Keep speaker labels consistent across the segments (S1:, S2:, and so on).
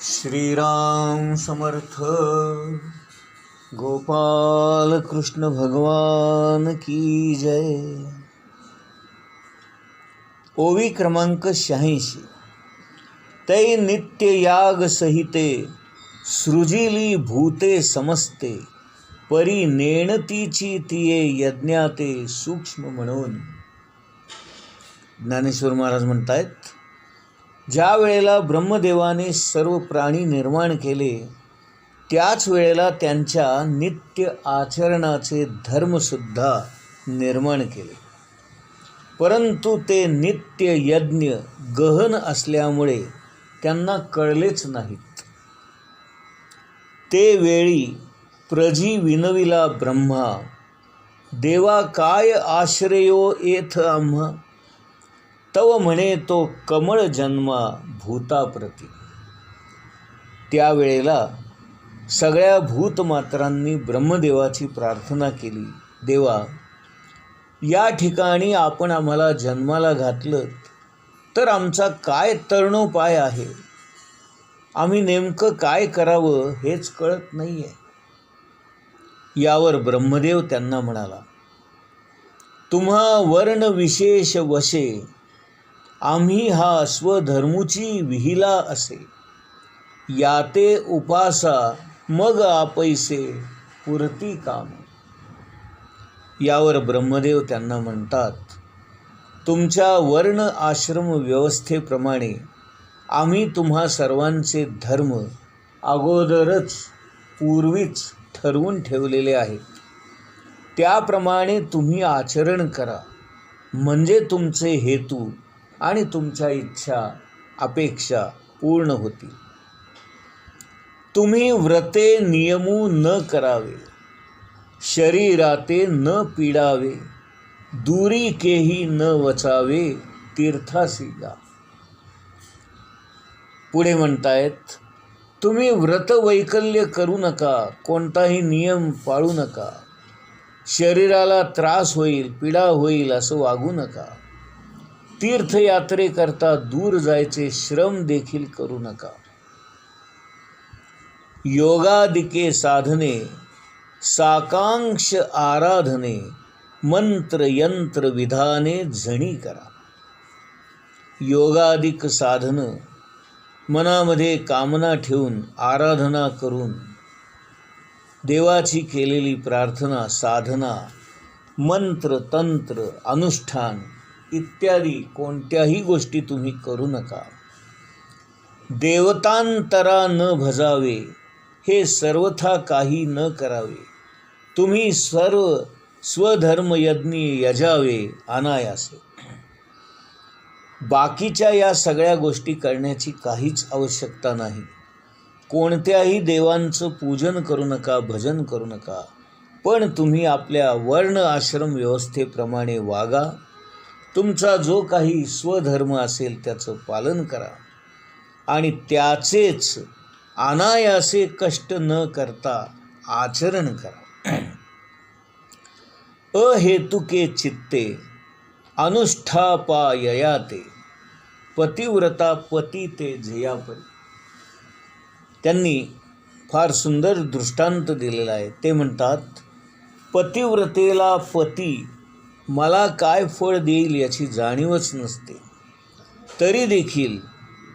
S1: श्रीराम समर्थ. गोपाल कृष्ण भगवान की जय. ओवी क्रमांक 86. तै नित्य याग सहिते सृजिली भूते समस्ते, परी नेणतीची तिये यज्ञाते सूक्ष्म म्हणून. ज्ञानेश्वर महाराज म्हणतायत, ज्या वेळेला ब्रह्मदेवाने सर्व प्राणी निर्माण केले, त्याच वेळेला त्यांच्या नित्य आचरणाचे धर्मसुद्धा निर्माण केले. परंतु ते नित्य यज्ञ गहन असल्यामुळे त्यांना कळलेच नाहीत. ते वेळी प्रजी विनविला ब्रह्मा, देवा काय आश्रयो येथ आम्हा, तव म्हणे तो कमळ जन्मा भूताप्रती. त्यावेळेला सगळ्या भूतमात्रांनी ब्रह्मदेवाची प्रार्थना केली, देवा, या ठिकाणी आपण आम्हाला जन्माला घातलं तर आमचा काय तरणोपाय आहे. आम्ही नेमकं काय करावं हेच कळत नाही आहे. यावर ब्रह्मदेव त्यांना म्हणाला, तुम्हा वर्ण विशेष वशे, आम्ही हा स्वधर्मुची विहिला असे. याते उपासा मग आपैसे पुरती काम. यावर ब्रह्मदेव त्यांना म्हणतात, तुमच्या वर्ण आश्रम व्यवस्थेप्रमाणे आम्ही तुम्हा सर्वांचे धर्म अगोदरच पूर्वीच ठरवून ठेवलेले आहेत. त्याप्रमाणे तुम्ही आचरण करा, म्हणजे तुमचे हेतू आणि तुमच्या इच्छा अपेक्षा पूर्ण होतील. तुम्ही व्रते नियमू न करावे, शरीराते न पीडावे, दूरी केही न वचावे, तीर्थासी जा. पुढे म्हणतायत, तुम्ही व्रत वैकल्य करू नका, कोणताही नियम पाळू नका, शरीराला त्रास होईल, पीडा होईल असं वागू नका, तीर्थयात्रेकरता दूर जायचे श्रम देखील करू नका. योगादिके साधने साकांक्ष आराधने, मंत्र यंत्र विधाने जणी करा. योगादिक साधन मनामध्ये कामना ठेवून आराधना करून देवाची केलेली प्रार्थना, साधना, मंत्र तंत्र अनुष्ठान इत्यादी कोणत्याही गोष्टी तुम्ही करू नका. देवतांतरा न भजावे, हे सर्वथा काही न करावे. तुम्ही सर्व स्वधर्मयज्ञ यजावे अनायासे. बाकीच्या या सगळ्या गोष्टी करण्याची काहीच आवश्यकता नाही. कोणत्याही देवांचं पूजन करू नका, भजन करू नका, पण तुम्ही आपल्या वर्ण आश्रम व्यवस्थेप्रमाणे वागा. तुमचा जो काही स्वधर्म असेल त्याचं पालन करा आणि त्याचेच अनायासे कष्ट न करता आचरण करा. अहेतुके चित्ते अनुष्ठापाययाते, पतिव्रता पती ते जयापरी. त्यांनी फार सुंदर दृष्टांत दिलेला आहे. ते म्हणतात, पतिव्रतेला पती मला काय फळ देईल याची जाणीवच नसते, तरी देखील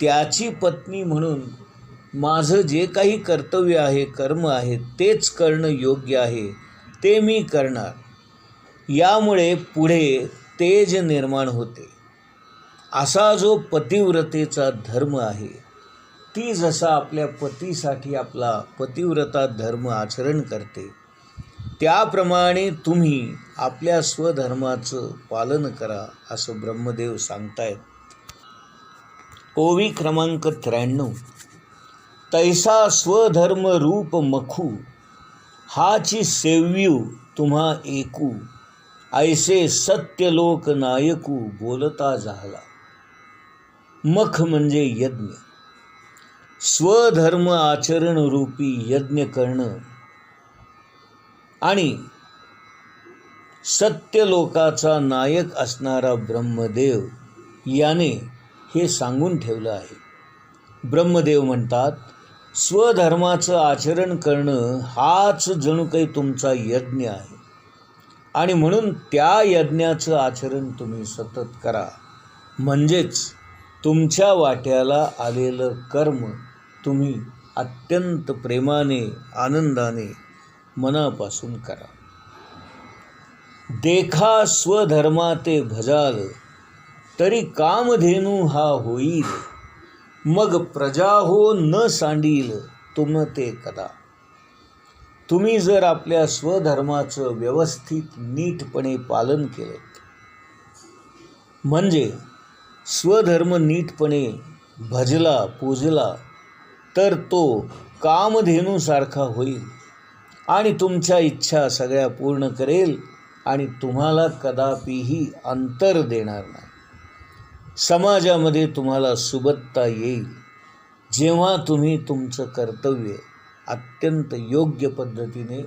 S1: त्याची पत्नी म्हणून माझं जे काही कर्तव्य आहे, कर्म आहे, तेच करणं योग्य आहे, ते मी करणार. यामुळे पुढे तेज निर्माण होते. असा जो पतिव्रतेचा धर्म आहे, ती जसा आपल्या पतीसाठी आपला पतिव्रता धर्म आचरण करते, त्याप्रमाणे तुम्ही आपल्या स्वधर्माचं पालन करा, असं ब्रह्मदेव सांगतायत. ओवी क्रमांक 93. तैसा स्वधर्म रूप मखू, हाची सेव्यू तुम्हा एकू, ऐसे सत्यलोक नायकू बोलता झाला. मख म्हणजे यज्ञ. स्वधर्म आचरण रूपी यज्ञ करणं आणि सत्यलोकाचा नायक असणारा ब्रह्मदेव याने हे सांगून ठेवलं आहे. ब्रह्मदेव म्हणतात, स्वधर्माचं आचरण करणं हाच जणू काही तुमचा यज्ञ आहे आणि म्हणून त्या यज्ञाचं आचरण तुम्ही सतत करा. म्हणजेच तुमच्या वाट्याला आलेलं कर्म तुम्ही अत्यंत प्रेमाने, आनंदाने, मनापासून करा. देखा स्वधर्मा ते भजाल, तरी कामधेनू हा होईल. मग प्रजा हो न सांडील, तुम ते कदा. तुम्ही जर आपल्या स्वधर्माचं व्यवस्थित नीटपणे पालन केलं, म्हणजे स्वधर्म नीटपणे भजला, पूजला, तर तो कामधेनूसारखा होईल आणि तुमच्या इच्छा सगळ्या पूर्ण करेल आणि तुम्हाला कदापिही अंतर देणार नाही. समाजामध्ये तुम्हाला सुबत्ता येईल जेव्हा तुम्ही तुमचं कर्तव्य अत्यंत योग्य पद्धतीने,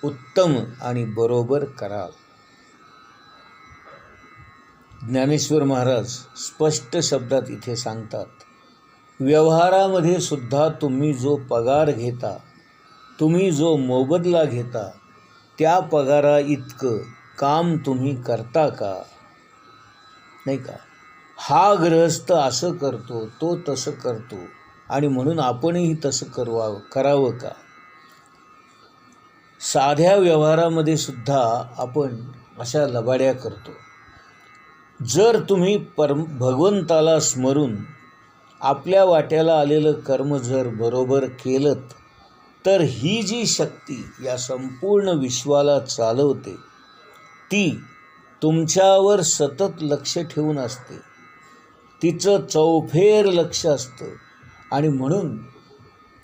S1: उत्तम आणि बरोबर कराल. ज्ञानेश्वर महाराज स्पष्ट शब्दात इथे सांगतात, व्यवहारामध्ये सुद्धा तुम्ही जो पगार घेता, तुम्ही जो मोबदला घेता, त्या पगारा इतकं काम तुम्ही करता का? नाही का? हा गृहस्थ असं करतो, तो तसं करतो आणि म्हणून आपणही तसं करावं का? साध्या व्यवहारामध्ये सुद्धा आपण अशा लबाड्या करतो. जर तुम्ही भगवंताला स्मरून आपल्या वाट्याला आलेलं कर्म जर बरोबर केलं, तर ही जी शक्ती या संपूर्ण विश्वाला चालवते, ती तुमच्यावर सतत लक्ष ठेवून असते. तिचं चौफेर लक्ष असतं आणि म्हणून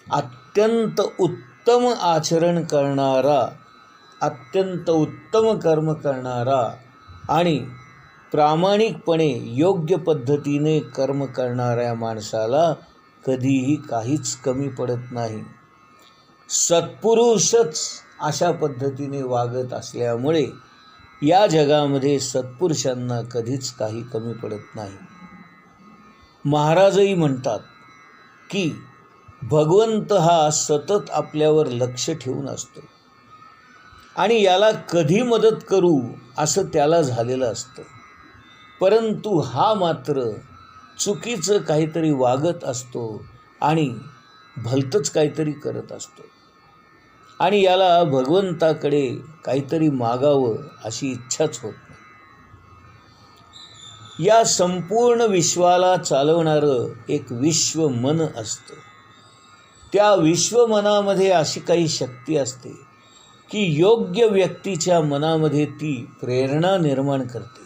S1: अत्यंत उत्तम आचरण करणारा, अत्यंत उत्तम कर्म करणारा आणि प्रामाणिकपणे योग्य पद्धतीने कर्म करणाऱ्या माणसाला कधीही काहीच कमी पडत नाही. सत्पुरुषच अशा पद्धतीने वागत असल्यामुळे या जगामध्ये सत्पुरुषांना कधीच काही कमी पडत नाही. महाराजही म्हणतात की भगवंत हा सतत आपल्यावर लक्ष ठेवून असतो आणि याला कधी मदत करू असं त्याला झालेलं असतं, परंतु हा मात्र चुकीचं काहीतरी वागत असतो आणि भलतंच काहीतरी करत असतो आणि याला भगवंताकडे काहीतरी मागावं अशी इच्छाच होत नाही. या संपूर्ण विश्वाला चालवणारं एक विश्वमन असतं. त्या विश्वमनामध्ये अशी काही शक्ती असते की योग्य व्यक्तीच्या मनामध्ये ती प्रेरणा निर्माण करते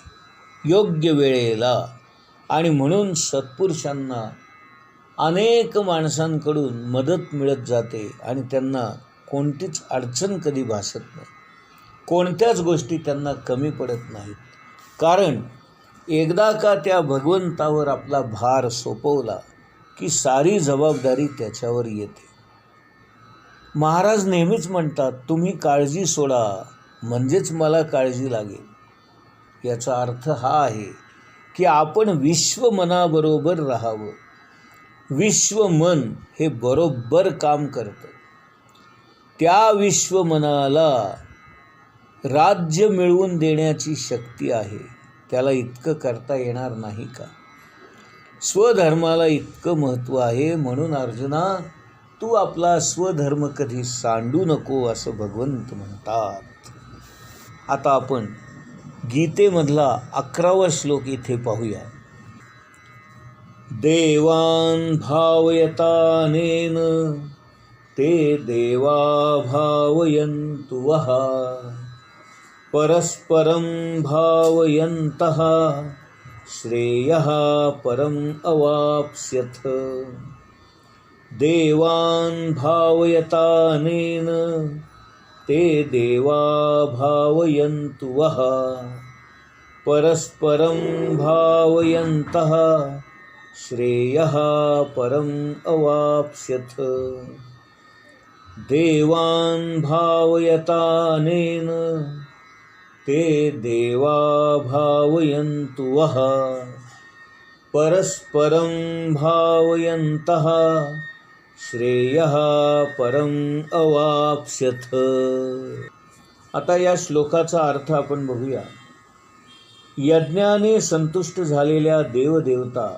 S1: योग्य वेळेला आणि म्हणून सत्पुरुषांना अनेक माणसांकडून मदत मिळत जाते आणि त्यांना कोणतीच अडचण कधी भासत नाही, कोणत्याच गोष्टी त्यांना कमी पडत नाहीत. कारण एकदा का त्या भगवंतावर आपला भार सोपवला की सारी जबाबदारी त्याच्यावर येते. महाराज नेहमीच म्हणतात, तुम्ही काळजी सोडा म्हणजेच मला काळजी लागेल. याचा अर्थ हा आहे की आपण विश्वमनाबरोबर राहावं. विश्वमन हे बरोबर काम करतं. त्या विश्वमनाला राज्य मिळवून देण्याची शक्ती आहे. त्याला इतकं करता येणार नाही का? स्वधर्माला इतकं महत्त्व आहे. म्हणून अर्जुना, तू आपला स्वधर्म कधी सांडू नको असं भगवंत म्हणतात. आता आपण गीतेमधला 11वा श्लोक इथे पाहूया. देवान् भावयतानेन ते देवा भावयन्तु वः परस्परं भावयन्तः श्रेयः परम् अवाप्स्यथ. देवान् भावयतानेन ते देवा भावयन्तु वः परस्परं भावयन्तः श्रेयः परम् अवाप्स्यथ. देवान् भावयतानेन ते देवा भावयन्तु वः परस्परं भावयन्तः श्रेयः परम अवाप्स्यथ. आता या श्लोकाचा अर्थ आपण बघूया. यज्ञाने संतुष्ट झालेल्या देवदेवता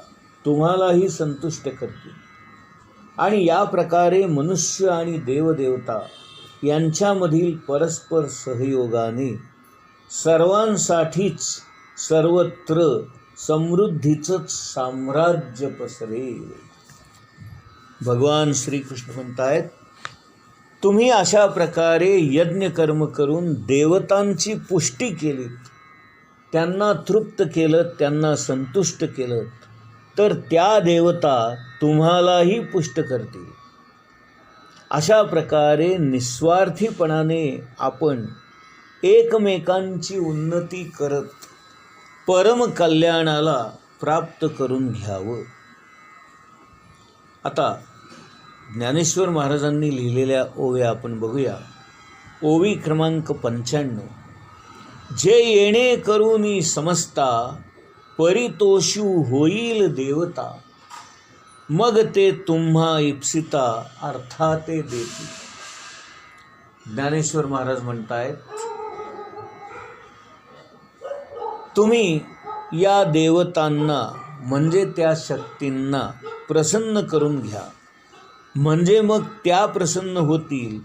S1: तुम्हालाही संतुष्ट करतील आणि या प्रकारे मनुष्य आणि देवदेवता यांच्यामधील परस्पर सहयोगाने सर्वांसाठीच सर्वत्र समृद्धीचंच साम्राज्य पसरेल. भगवान श्रीकृष्ण म्हणतायत, तुम्ही अशा प्रकारे यज्ञ कर्म करून देवतांची पुष्टी केलीत, त्यांना तृप्त केलं, त्यांना संतुष्ट केलं, तर त्या देवता तुम्हालाही पुष्ट करतील. अशा प्रकारे निस्वार्थीपणाने आपण एकमेकांची उन्नती करत परम कल्याणाला प्राप्त करून घ्यावं. आता ज्ञानेश्वर महाराजांनी लिहिलेल्या ओव्या आपण बघूया. ओवी क्रमांक 95. जे येणे करूनी समजता परितोषू होईल देवता, मग ते तुम्हा इप्सिता अर्थाते देती. ज्ञानेश्वर महाराज म्हणतायत, तुम्ही या देवतांना म्हणजे त्या शक्तींना प्रसन्न करून घ्या, म्हणजे मग त्या प्रसन्न होतील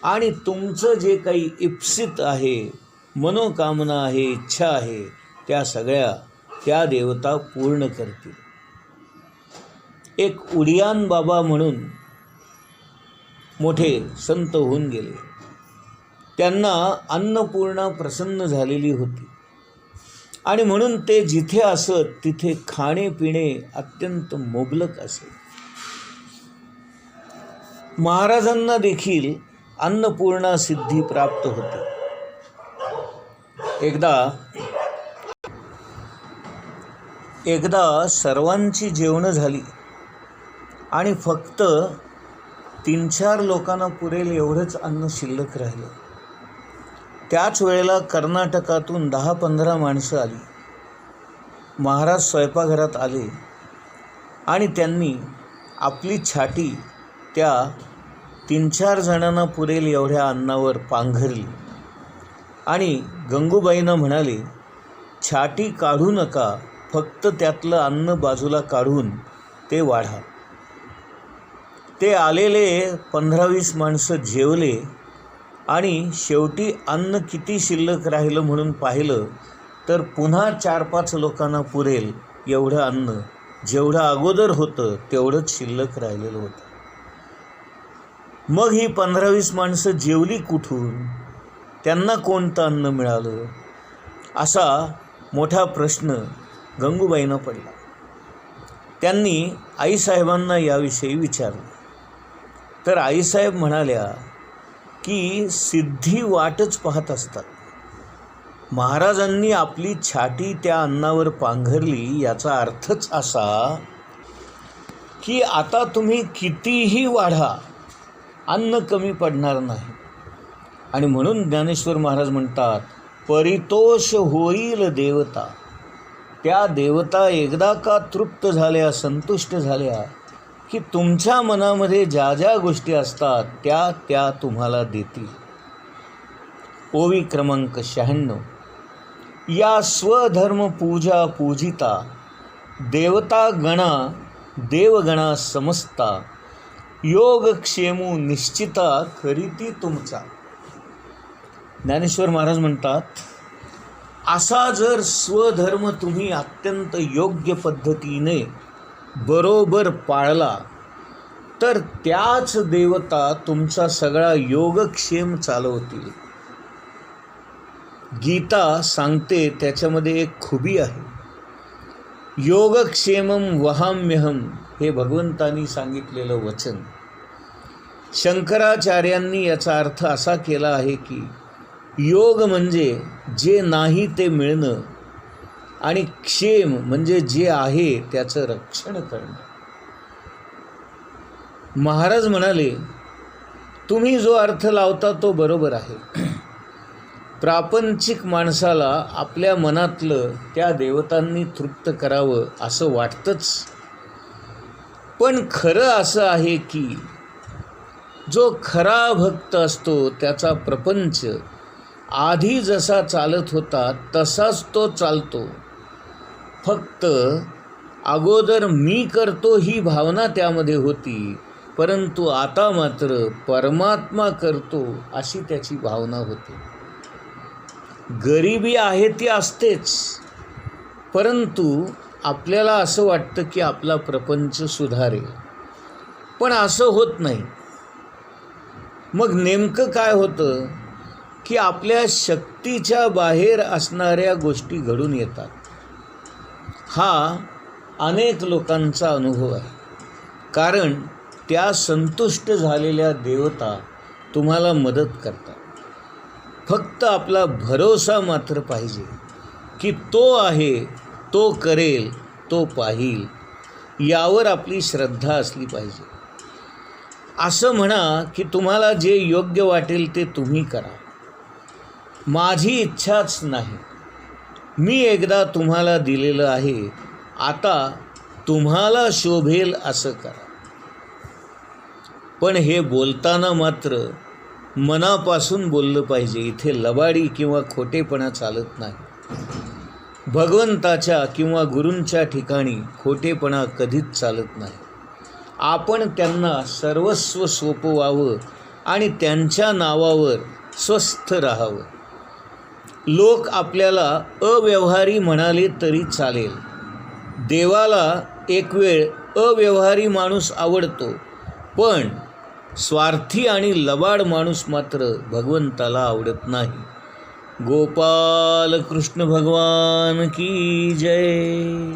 S1: आणि तुमचं जे काही इप्सित आहे, मनोकामना आहे, इच्छा आहे, त्या सगळ्या त्या देवता पूर्ण करतील. एक उडियान बाबा म्हणून मोठे संत होऊन गेले. त्यांना अन्नपूर्णा प्रसन्न झालेली होती आणि म्हणून ते जिथे असत तिथे खाणे पिणे अत्यंत मोबलक असे. महाराजांना देखील अन्नपूर्णा सिद्धी प्राप्त होते. एकदा सर्वांची जेवणं झाली आणि फक्त 3-4 लोकांना पुरेल एवढंच अन्न शिल्लक राहिलं. त्याच वेळेला कर्नाटकातून 10-15 माणसं आली. महाराज स्वयंपाकघरात आले आणि त्यांनी आपली छाटी त्या 3-4 जणांना पुरेल एवढ्या अन्नावर पांघरली आणि गंगूबाईंना म्हणाले, छाटी काढू नका, फक्त त्यातलं अन्न बाजूला काढून ते वाढा. ते आलेले 15-20 माणसं जेवले आणि शेवटी अन्न किती शिल्लक राहिलं म्हणून पाहिलं तर पुन्हा 4-5 लोकांना पुरेल एवढं अन्न जेवढं अगोदर होतं तेवढंच शिल्लक राहिलेलं होतं. मग ही 15-20 माणसं जेवली कुठून, त्यांना कोणतं अन्न मिळालं, असा मोठा प्रश्न गंगूबाईंना पडला. त्यांनी आईसाहेबांना याविषयी विचारलं तर आईसाहेब म्हणाल्या की सिद्धी वाटच पाहत असतात. महाराजांनी आपली छाटी त्या अन्नावर पांघरली याचा अर्थच असा की आता तुम्ही कितीही वाढा, अन्न कमी पडणार नाही. आणि म्हणून ज्ञानेश्वर महाराज म्हणतात, परितोष होईल देवता. त्या देवता एकदा का तृप्त झाल्या, संतुष्ट झाल्या की तुमच्या मनामध्ये ज्या ज्या गोष्टी असतात त्या त्या तुम्हाला देतील. ओवी क्रमांक 96. या स्वधर्म पूजा पूजिता देवता गणा देवगणा समजता, योगक्षेमू निश्चिता खरीती तुमचा. ज्ञानेश्वर महाराज म्हणतात, असा जर स्वधर्म तुम्ही अत्यंत योग्य पद्धतीने बरोबर पाळला तर त्याच देवता तुमचा सगळा योगक्षेम चालवतील. गीता सांगते त्याच्यामध्ये एक खुबी आहे. योगक्षेमं वहाम्यहम हे भगवंतांनी सांगितलेलं वचन. शंकराचार्यांनी याचा अर्थ असा केला आहे की योग म्हणजे जे नाही ते मिळणं आणि क्षेम म्हणजे जे आहे त्याचं रक्षण करणं. महाराज म्हणाले, तुम्ही जो अर्थ लावता तो बरोबर आहे, प्रापंचिक माणसाला आपल्या मनातलं त्या देवतांनी तृप्त करावं असं वाटतंच. पण खरं असं आहे की जो खरा भक्त असतो त्याचा प्रपंच आधी जसा चालत होता तसाच तो चालतो. फक्त अगोदर मी करतो ही भावना त्यामध्ये होती, परंतु आता मात्र परमात्मा करतो अशी त्याची भावना होते. गरिबी आहे ती असतेच, परंतु आपल्याला असं वाटतं की आपला प्रपंच सुधारेल, पण असं होत नाही. मग नेमकं काय होतं की आपल्या शक्तीच्या बाहेर असणाऱ्या गोष्टी घडून येतात. हा अनेक लोकांचा अनुभव आहे, कारण त्या संतुष्ट झालेल्या देवता तुम्हाला मदत करतात. फक्त आपला भरोसा मात्र पाहिजे की तो आहे, तो करेल, तो पाहील, यावर आपली श्रद्धा असली पाहिजे. असं म्हणा की तुम्हाला जे योग्य वाटेल ते तुम्ही करा, माझी इच्छाच नाही, मी एकदा तुम्हाला दिलेलं आहे, आता तुम्हाला शोभेल असं करा. पण हे बोलताना मात्र मनापासून बोललं पाहिजे. इथे लबाडी किंवा खोटेपणा चालत नाही. भगवंताच्या किंवा गुरूंच्या ठिकाणी खोटेपणा कधीच चालत नाही. आपण त्यांना सर्वस्व सोपवावं आणि त्यांच्या नावावर स्वस्थ राहावं. लोक आपल्याला अव्यवहारी म्हणाले तरी चालेल. देवाला एक वेळ अव्यवहारी माणूस आवडतो, पण स्वार्थी आणि लबाड माणूस मात्र भगवंताला आवडत नाही. गोपाल कृष्ण भगवान की जय.